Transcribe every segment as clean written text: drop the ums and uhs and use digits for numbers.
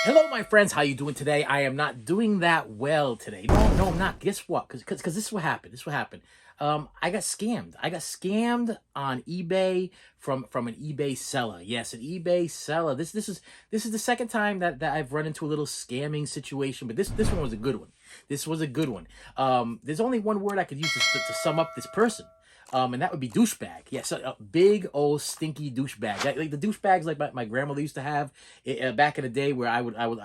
Hello, my friends. How you doing today? I am not doing that well today. No, I'm not. Guess what? Because this is what happened. This is what happened. I got scammed. I got scammed on eBay from an eBay seller. Yes, an eBay seller. This is the second time that I've run into a little scamming situation, but this one was a good one. This was a good one. There's only one word I could use to sum up this person. And that would be douchebag. Yes, a big old stinky douchebag. Like the douchebags like my grandmother used to have back in the day, where I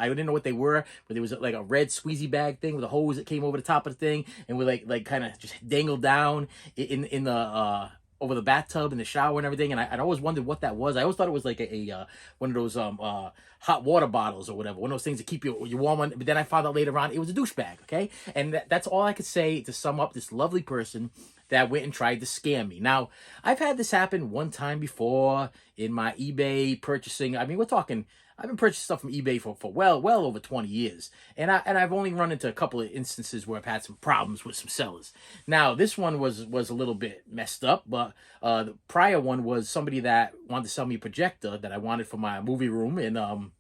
didn't know what they were, but there was like a red squeezy bag thing with a hose that came over the top of the thing and would like kind of just dangle down in the over the bathtub in the shower and everything. And I'd always wondered what that was. I always thought it was like a one of those hot water bottles or whatever, one of those things that keep you warm on. But then I found out later on it was a douchebag. Okay, and that's all I could say to sum up this lovely person that went and tried to scam me. Now, I've had this happen one time before in my eBay purchasing. I mean, we're talking, I've been purchasing stuff from eBay for well over 20 years. And I've only run into a couple of instances where I've had some problems with some sellers. Now, this one was a little bit messed up, but the prior one was somebody that wanted to sell me a projector that I wanted for my movie room, and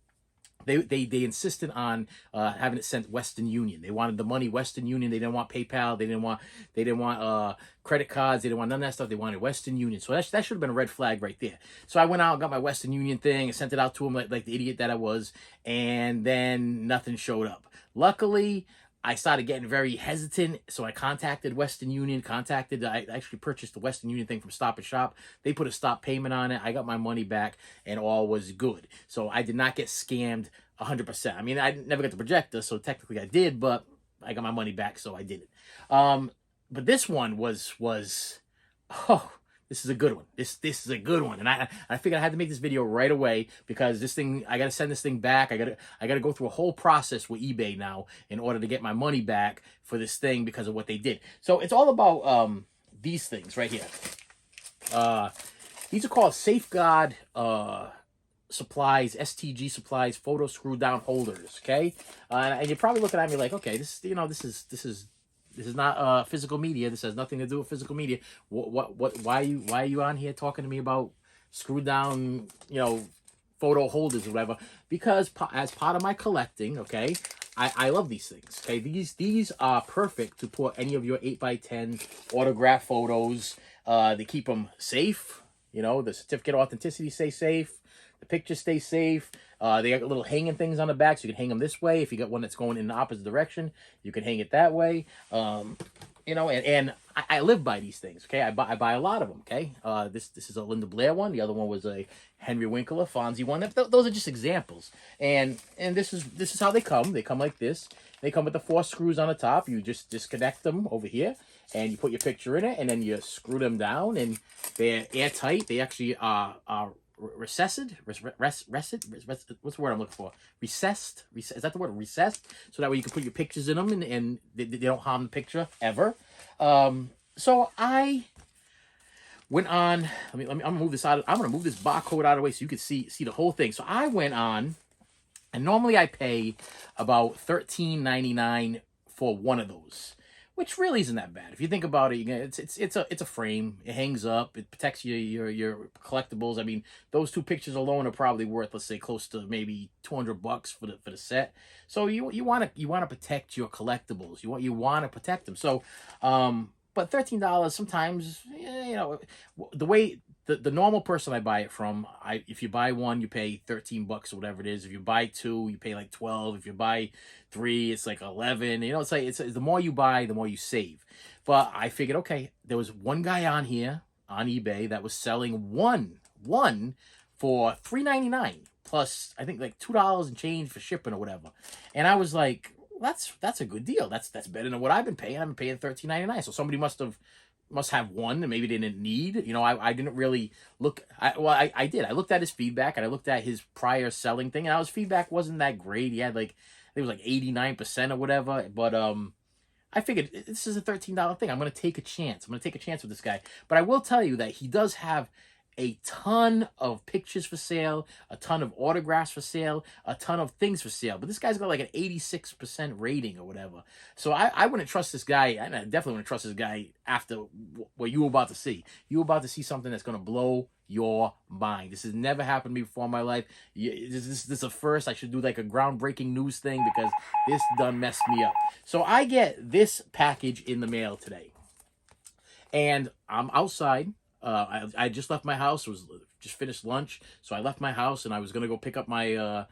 they insisted on having it sent Western Union. They wanted the money Western Union. They didn't want PayPal. They didn't want credit cards. They didn't want none of that stuff. They wanted Western Union. So that should have been a red flag right there. So I went out, got my Western Union thing, and sent it out to them like the idiot that I was, and then nothing showed up. Luckily, I started getting very hesitant, so I contacted Western Union. I actually purchased the Western Union thing from Stop and Shop. They put a stop payment on it. I got my money back, and all was good. So I did not get scammed 100%. I mean, I never got the projector, so technically I did, but I got my money back, so I did it. But this one was oh, this is a good one. This is a good one, and I figured I had to make this video right away because this thing, I gotta send this thing back. I gotta go through a whole process with eBay now in order to get my money back for this thing because of what they did. So it's all about these things right here. These are called Safeguard supplies, STG supplies, photo screw down holders. Okay, and you're probably looking at me like, okay, this is not physical media. This has nothing to do with physical media. Why are you on here talking to me about screw down, photo holders or whatever? Because as part of my collecting, okay, I love these things. Okay, these are perfect to put any of your 8x10 autograph photos. They keep them safe. The certificate of authenticity stay safe. The pictures stay safe. They got little hanging things on the back, so you can hang them this way. If you got one that's going in the opposite direction, you can hang it that way. And I live by these things. Okay, I buy a lot of them. Okay, this is a Linda Blair one. The other one was a Henry Winkler, Fonzie one. Those are just examples. And this is how they come. They come like this. They come with the 4 screws on the top. You just disconnect them over here, and you put your picture in it, and then you screw them down, and they're airtight. They actually are recessed. What's the word I'm looking for? Recessed. Is that the word? Recessed. So that way you can put your pictures in them, and they don't harm the picture ever. So I went on. I'm gonna move this out. I'm gonna move this barcode out of the way so you can see the whole thing. So I went on, and normally I pay about $13.99 for one of those, which really isn't that bad. If you think about it, it's a frame. It hangs up. It protects your collectibles. I mean, those 2 pictures alone are probably worth, let's say, close to maybe $200 for the set. So you want to protect your collectibles. You want to protect them. So, but $13 sometimes, the way. The normal person I buy it from, if you buy one, you pay $13 or whatever it is. If you buy 2, you pay like 12. If you buy 3, it's like 11. It's like it's the more you buy, the more you save. But I figured, okay, there was one guy on here on eBay that was selling one for $3.99 plus I think like $2 and change for shipping or whatever. And I was like, that's a good deal. That's better than what I've been paying. I've been paying $13.99. So somebody must have one and maybe they didn't need. I didn't really look. I did. I looked at his feedback and I looked at his prior selling thing, and his feedback wasn't that great. He had it was like 89% or whatever. But I figured this is a $13 thing. I'm gonna take a chance. I'm gonna take a chance with this guy. But I will tell you that he does have a ton of pictures for sale, a ton of autographs for sale, a ton of things for sale. But this guy's got like an 86% rating or whatever. So I wouldn't trust this guy. I definitely wouldn't trust this guy after what you were about to see. You were about to see something that's going to blow your mind. This has never happened to me before in my life. This is a first. I should do like a groundbreaking news thing because this done messed me up. So I get this package in the mail today. And I'm outside. I just left my house. Was just finished lunch, so I left my house and I was gonna go pick up my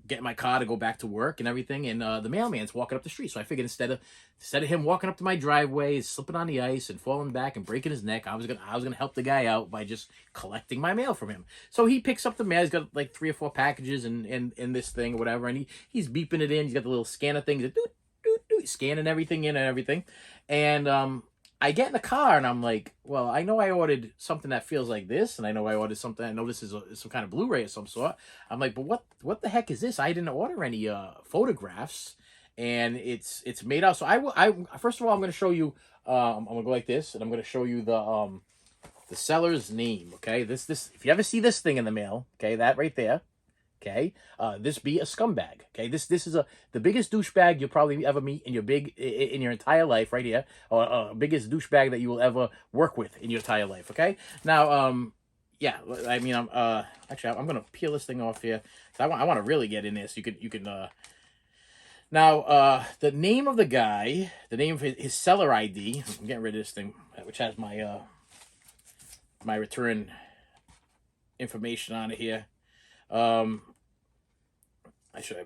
get my car to go back to work and everything. And the mailman's walking up the street, so I figured instead of him walking up to my driveway, slipping on the ice and falling back and breaking his neck, I was gonna help the guy out by just collecting my mail from him. So he picks up the mail. He's got like 3 or 4 packages in this thing or whatever, and he's beeping it in. He's got the little scanner things that scanning everything in and everything, and I get in the car and I'm like, well, I know I ordered something that feels like this, and I know I ordered something. I know this is some kind of Blu-ray of some sort. I'm like, but what the heck is this? I didn't order any photographs, and it's made out. So I first of all, I'm going to show you. I'm going to go like this, and I'm going to show you the seller's name. Okay, this if you ever see this thing in the mail, okay, that right there. Okay, this be a scumbag. Okay, this is the biggest douchebag you'll probably ever meet in your entire life, right here, or biggest douchebag that you will ever work with in your entire life. Okay, now yeah, I mean actually I'm gonna peel this thing off here. I want to really get in this. You can now the name of the guy, the name of his seller ID. I'm getting rid of this thing, which has my my return information on it here. I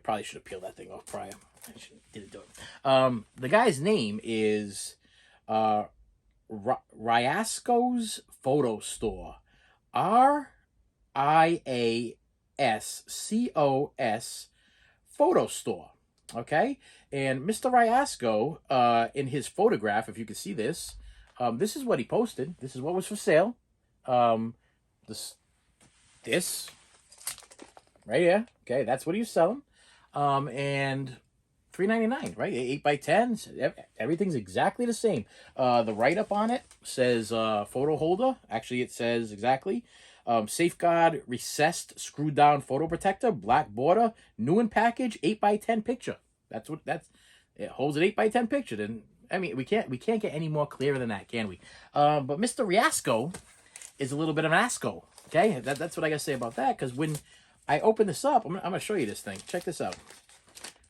probably should have peeled that thing off prior. I didn't do it. The guy's name is Riasco's Photo Store. RIASCOS Photo Store. Okay, and Mr. Riasco, in his photograph, if you can see this, this is what he posted. This is what was for sale. This. Right here, okay, that's what he was selling, and $3.99, right? 8x10, everything's exactly the same. The write-up on it says photo holder. Actually, it says exactly safeguard recessed screwed down photo protector, black border, new in package, 8x10 picture. It holds an 8x10 picture. Then I mean, we can't get any more clearer than that, can we? But Mr. Riasco is a little bit of an asco. Okay, that's what I gotta say about that. Because when I open this up, I'm gonna show you this thing. Check this out.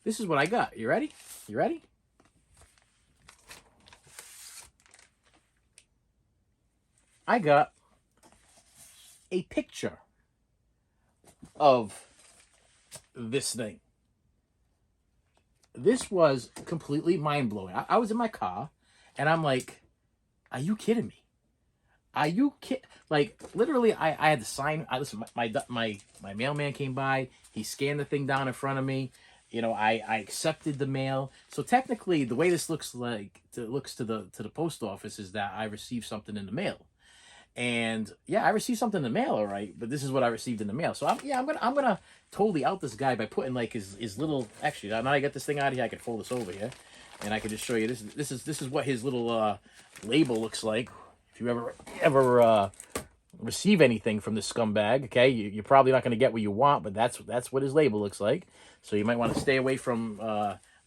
This is what I got. You ready? You ready? I got a picture of this thing. This was completely mind-blowing. I was in my car, and I'm like, are you kidding me? Are you kidding? Like, literally, I had to sign. Listen, my mailman came by. He scanned the thing down in front of me. You know, I accepted the mail. So technically, the way this looks to the post office is that I received something in the mail. And yeah, I received something in the mail, all right. But this is what I received in the mail. So I'm gonna totally out this guy by putting like his little. Actually, now I got this thing out of here, I can fold this over here, and I can just show you this is what his little label looks like. If you ever receive anything from this scumbag, okay, you're probably not going to get what you want, but that's what his label looks like. So you might want to stay away from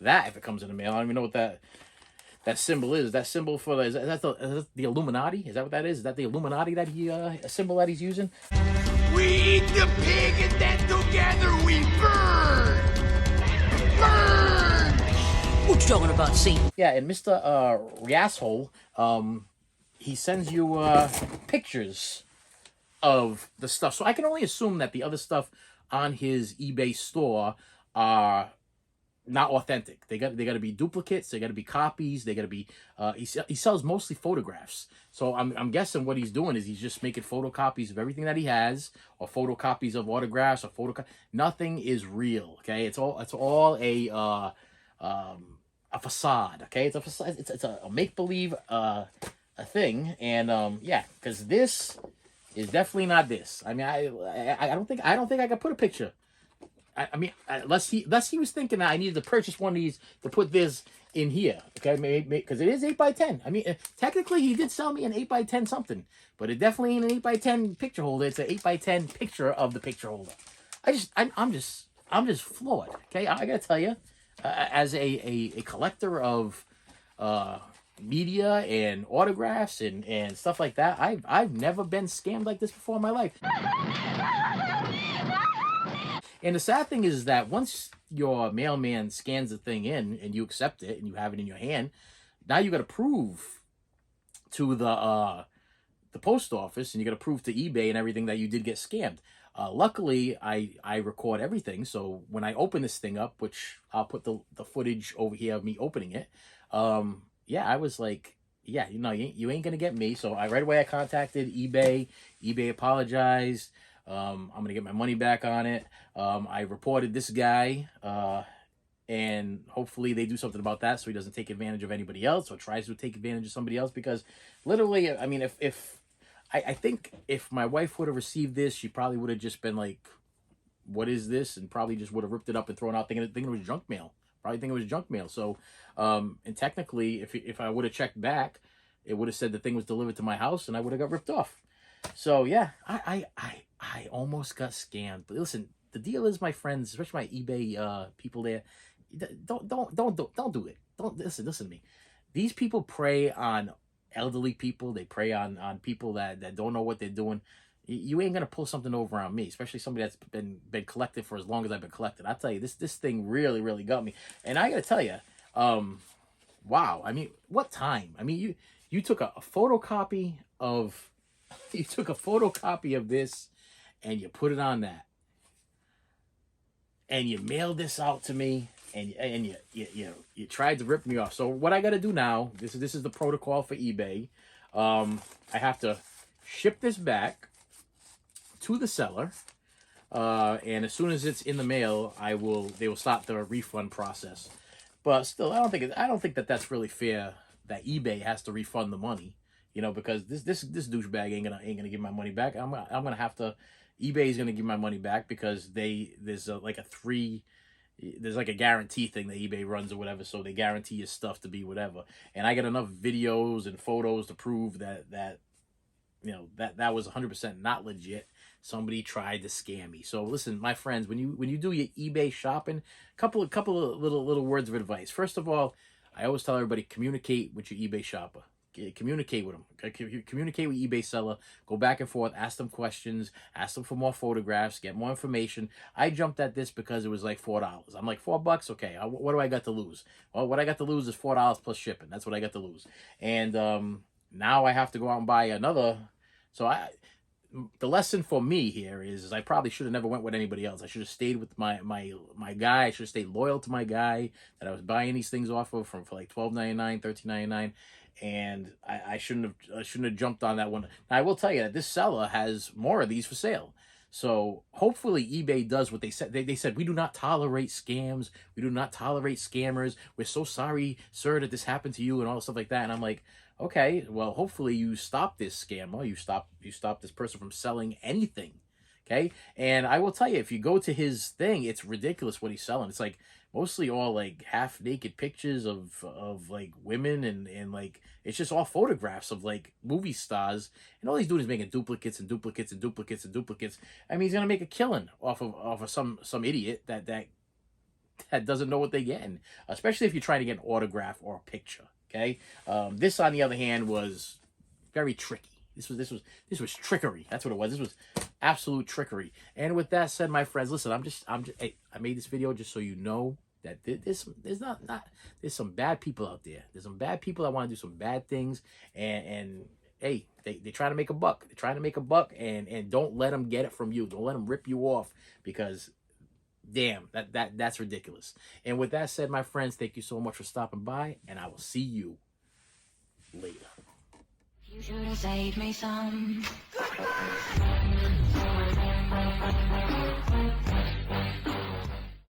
that if it comes in the mail. I don't even know what that symbol is. That symbol for is that the Illuminati? Is that what that is? Is that the Illuminati that a symbol that he's using? We eat the pig and then together we burn! Burn! What you talking about, Satan? Yeah, and Mr. Riasshole, he sends you pictures of the stuff. So I can only assume that the other stuff on his eBay store are not authentic. They got to be duplicates. They got to be copies. They got to be. He sells mostly photographs. So I'm guessing what he's doing is he's just making photocopies of everything that he has, or photocopies of autographs, or nothing is real. Okay, it's all a facade. Okay, it's a facade. It's a make believe a thing, and yeah, because this is definitely not this. I mean, I don't think I could put a picture. I mean, unless he was thinking that I needed to purchase one of these to put this in here, okay? Because it is 8x10. I mean, technically, he did sell me an 8x10 something, but it definitely ain't an 8x10 picture holder. It's an 8x10 picture of the picture holder. I'm just floored, okay? I gotta tell you, as a collector of media and autographs and stuff like that, I've never been scammed like this before in my life. And the sad thing is that once your mailman scans the thing in and you accept it and you have it in your hand, now you got to prove to the post office and you got to prove to eBay and everything that you did get scammed. Luckily, I record everything, so when I open this thing up, which I'll put the footage over here of me opening it, yeah, I was like, yeah, you ain't gonna get me. So right away I contacted eBay. eBay apologized. I'm gonna get my money back on it. I reported this guy, and hopefully they do something about that so he doesn't take advantage of anybody else or tries to take advantage of somebody else. Because literally, I mean, if I think if my wife would have received this, she probably would have just been like, "What is this?" and probably just would have ripped it up and thrown out, thinking it was junk mail. Probably thinking it was junk mail. So, and technically, if I would have checked back, it would have said the thing was delivered to my house, and I would have got ripped off. So yeah, I almost got scammed. But listen, the deal is, my friends, especially my eBay people there, don't do it. Don't listen to me. These people prey on elderly people. They prey on people that don't know what they're doing. You ain't gonna pull something over on me, especially somebody that's been collected for as long as I've been collected. I tell you, this thing really got me. And I gotta tell you, wow. I mean, what time? I mean, you took a photocopy of. You took a photocopy of this and you put it on that, and you mailed this out to me, and you tried to rip me off. So what I got to do now, this is the protocol for eBay. I have to ship this back to the seller, and as soon as it's in the mail, they will start the refund process. But still, I don't think that's really fair that eBay has to refund the money. Because this douchebag ain't gonna give my money back. I'm gonna have to. eBay's gonna give my money back because there's like a guarantee thing that eBay runs or whatever. So they guarantee your stuff to be whatever. And I got enough videos and photos to prove that was 100% not legit. Somebody tried to scam me. So listen, my friends, when you do your eBay shopping, couple of little words of advice. First of all, I always tell everybody, communicate with your eBay shopper. Communicate with them. Communicate with eBay seller. Go back and forth. Ask them questions. Ask them for more photographs. Get more information. I jumped at this because it was like $4. I'm like, $4? Okay. What do I got to lose? Well, what I got to lose is $4 plus shipping. That's what I got to lose. And now I have to go out and buy another. So the lesson for me here is I probably should have never went with anybody else. I should have stayed with my guy. I should have stayed loyal to my guy that I was buying these things off of for like $12.99, $13.99. And I shouldn't have jumped on that one. Now, I will tell you that this seller has more of these for sale. So hopefully eBay does what they said. They said, we do not tolerate scams. We do not tolerate scammers. We're so sorry, sir, that this happened to you and all stuff like that. And I'm like, okay, well, hopefully you stop this scammer. You stop this person from selling anything. Okay. And I will tell you, if you go to his thing, it's ridiculous what he's selling. It's like mostly all like half naked pictures of like women and like, it's just all photographs of like movie stars. And all he's doing is making duplicates and duplicates and duplicates and duplicates. I mean, he's going to make a killing off of some idiot that doesn't know what they're getting, especially if you're trying to get an autograph or a picture. Okay. This, on the other hand, was very tricky. This was trickery. That's what it was. This was absolute trickery. And with that said, my friends, listen, hey, I made this video just so you know that there's some bad people out there. There's some bad people that want to do some bad things, and hey, they try to make a buck. They're trying to make a buck, and don't let them get it from you. Don't let them rip you off, because damn, that's ridiculous. And with that said, my friends, thank you so much for stopping by, and I will see you later. You should have saved me some.